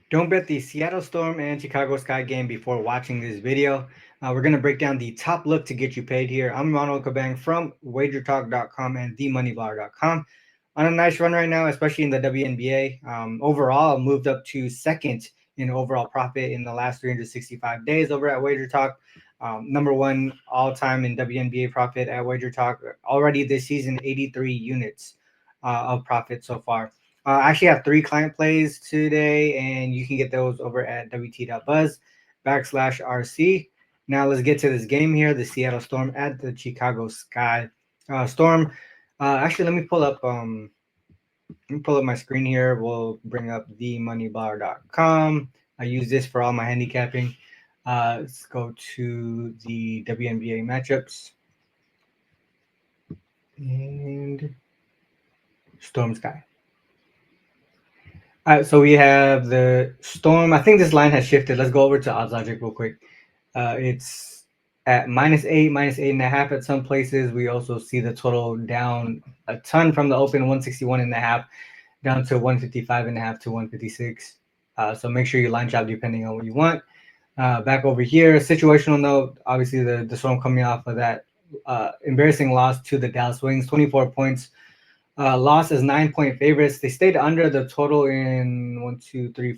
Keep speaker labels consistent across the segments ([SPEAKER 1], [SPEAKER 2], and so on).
[SPEAKER 1] Don't bet the Seattle Storm and Chicago Sky game before watching this video. We're going to break down the top look to get you paid here. I'm Ronald Kabang from wagertalk.com and themoneybar.com. On a nice run right now, especially in the WNBA. Overall, moved up to second in overall profit in the last 365 days over at WagerTalk. Number one all time in WNBA profit at WagerTalk. Already this season, 83 units of profit so far. I actually have three client plays today, and you can get those over at wt.buzz/RC. Now let's get to this game here: the Seattle Storm at the Chicago Sky. Storm. Actually, let me pull up my screen here. We'll bring up themoneybar.com. I use this for all my handicapping. Let's go to the WNBA matchups and Storm Sky. All right, so we have the Storm. I think this line has shifted. Let's go over to Odds Logic real quick. It's at -8, -8.5 at some places. We also see the total down a ton from the open, 161.5 down to 155.5 to 156. So make sure you line chop depending on what you want. Back over here, situational note. Obviously, the Storm coming off of that embarrassing loss to the Dallas Wings, 24 points. Lost as 9-point favorites. They stayed under the total in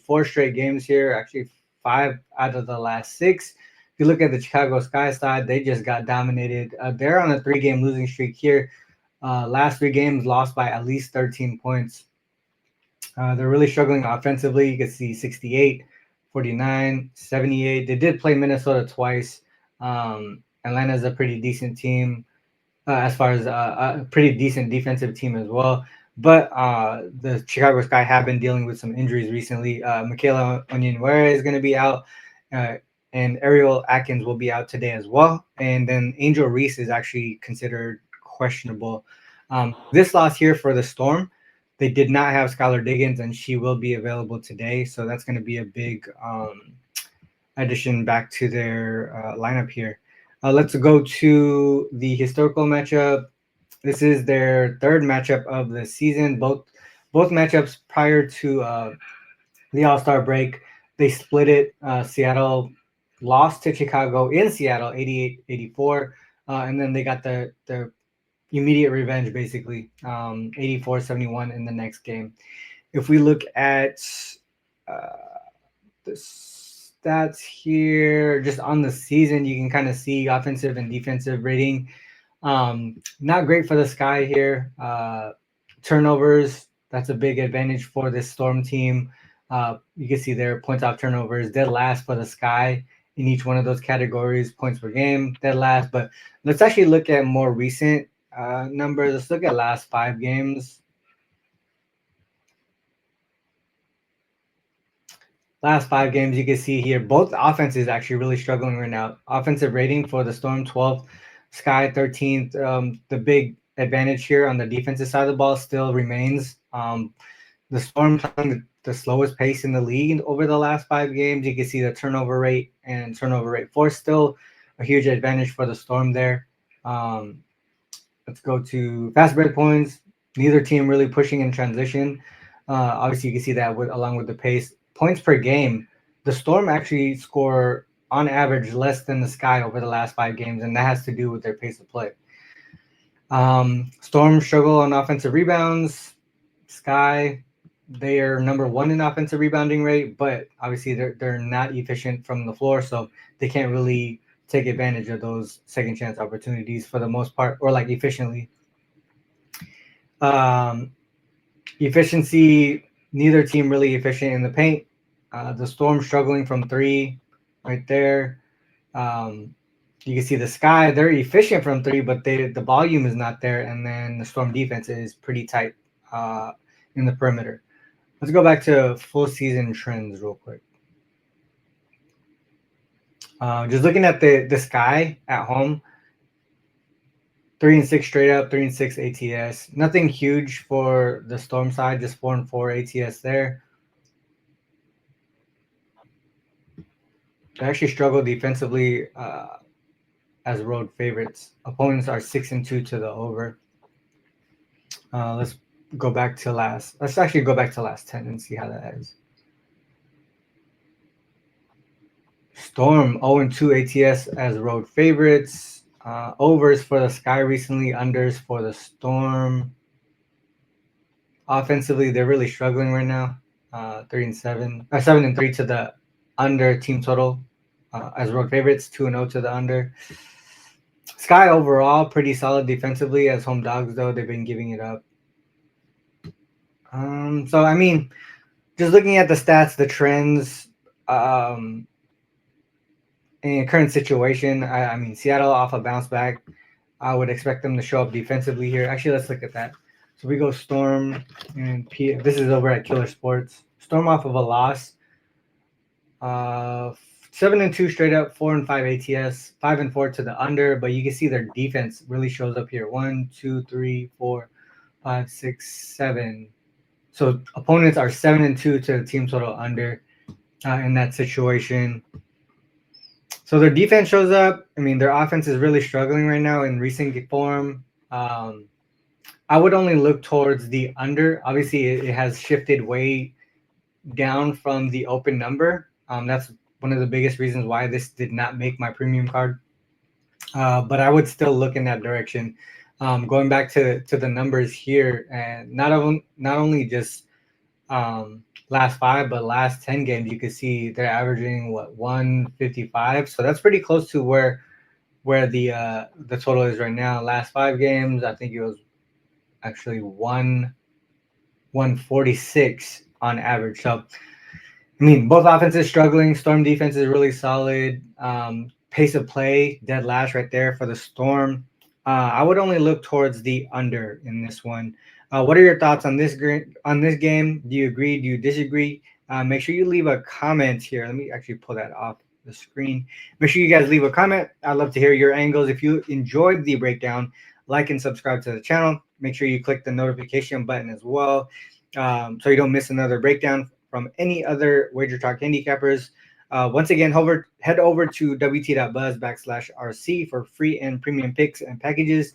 [SPEAKER 1] 4 straight games here. Actually, 5 out of the last 6. If you look at the Chicago Sky side, they just got dominated. They're on a 3-game losing streak here. Last 3 games lost by at least 13 points. They're really struggling offensively. You can see 68, 49, 78. They did play Minnesota twice. Atlanta's a pretty decent team. As far as a pretty decent defensive team as well. But the Chicago Sky have been dealing with some injuries recently. Michaela Onyenwere is going to be out, uh, and Ariel Atkins will be out today as well. And then Angel Reese is actually considered questionable. This loss here for the Storm, they did not have Skylar Diggins, and she will be available today. So that's going to be a big addition back to their lineup here. Let's go to the historical matchup. This is their third matchup of the season. Both matchups prior to the All-Star break, they split it. Seattle lost to Chicago in Seattle 88-84, and then they got the immediate revenge basically, 84-71 in the next game. If we look at the stats here, just on the season, you can kind of see offensive and defensive rating. Not great for the Sky here. Turnovers, that's a big advantage for this Storm team. You can see their points off turnovers, dead last for the Sky in each one of those categories, points per game, dead last. But let's actually look at more recent numbers. Let's look at last 5 games. Last 5 games, you can see here, both offenses actually really struggling right now. Offensive rating for the Storm, 12th, Sky 13th. The big advantage here on the defensive side of the ball still remains. The Storm playing the slowest pace in the league over the last 5 games. You can see the turnover rate and turnover rate force still a huge advantage for the Storm there. Let's go to fast break points. Neither team really pushing in transition. Obviously, you can see that along with the pace. Points per game, the Storm actually score on average less than the Sky over the last 5 games, and that has to do with their pace of play. Storm struggle on offensive rebounds. Sky, they are number 1 in offensive rebounding rate, but obviously they're not efficient from the floor, so they can't really take advantage of those second chance opportunities for the most part, or like efficiently. Efficiency, neither team really efficient in the paint. The Storm struggling from 3 right there. You can see the Sky, they're efficient from 3, but the volume is not there. And then the Storm defense is pretty tight in the perimeter. Let's go back to full season trends real quick. Just looking at the Sky at home, 3-6 straight up, 3-6 ATS. Nothing huge for the Storm side, just 4-4 ATS there. They actually struggle defensively as road favorites. Opponents are 6-2 to the over. Let's go back to last. Let's actually go back to last 10 and see how that is. Storm 0-2 ATS as road favorites. Overs for the Sky recently, unders for the Storm. Offensively, they're really struggling right now. 3-7, 7-3 to the under team total as road favorites. 2-0 to the under. Sky overall pretty solid defensively as home dogs, though they've been giving it up. So I mean, just looking at the stats, the trends, in current situation, I mean Seattle off a bounce back. I would expect them to show up defensively here. Actually, let's look at that. So we go Storm and this is over at Killer Sports. Storm off of a loss. 7-2 straight up, 4-5 ATS, 5-4 to the under. But you can see their defense really shows up here. 1, 2, 3, 4, 5, 6, 7. So opponents are 7-2 to the team total under in that situation. So their defense shows up. I mean, their offense is really struggling right now in recent form. I would only look towards the under. Obviously, it has shifted way down from the open number. That's one of the biggest reasons why this did not make my premium card. But I would still look in that direction. Going back to the numbers here, and not only just last 5, but last 10 games, you can see they're averaging 155. So that's pretty close to where the total is right now. Last 5 games, I think it was actually 146 on average. So I mean, both offenses struggling. Storm defense is really solid. Pace of play, dead last right there for the Storm. I would only look towards the under in this one. What are your thoughts on this game? Do you agree? Do you disagree? Make sure you leave a comment here. Let me actually pull that off the screen. Make sure you guys leave a comment. I'd love to hear your angles. If you enjoyed the breakdown, like and subscribe to the channel. Make sure you click the notification button as well, so you don't miss another breakdown from any other Wager Talk handicappers. Once again, head over to wt.buzz/RC for free and premium picks and packages.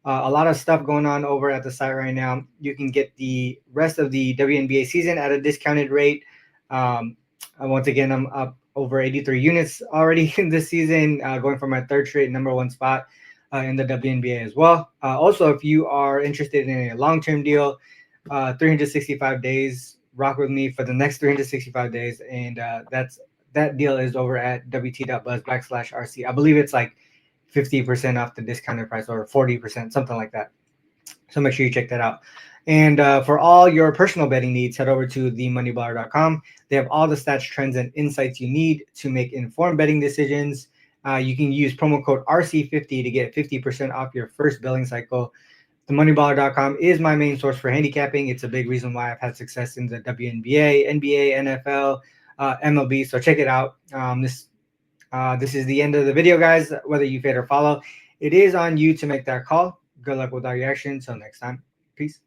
[SPEAKER 1] A lot of stuff going on over at the site right now. You can get the rest of the WNBA season at a discounted rate. Once again, I'm up over 83 units already in this season, going for my 3rd straight #1 spot in the WNBA as well. Also, if you are interested in a long-term deal, 365 days, rock with me for the next 365 days. And that deal is over at wt.buzz/RC. I believe it's like 50% off the discounted price or 40%, something like that. So make sure you check that out. And for all your personal betting needs, head over to themoneyballer.com. They have all the stats, trends, and insights you need to make informed betting decisions. You can use promo code RC50 to get 50% off your first billing cycle. TheMoneyballer.com is my main source for handicapping. It's a big reason why I've had success in the WNBA, NBA, NFL, MLB. So check it out. This is the end of the video, guys. Whether you fade or follow, it is on you to make that call. Good luck with all your actions. Until next time. Peace.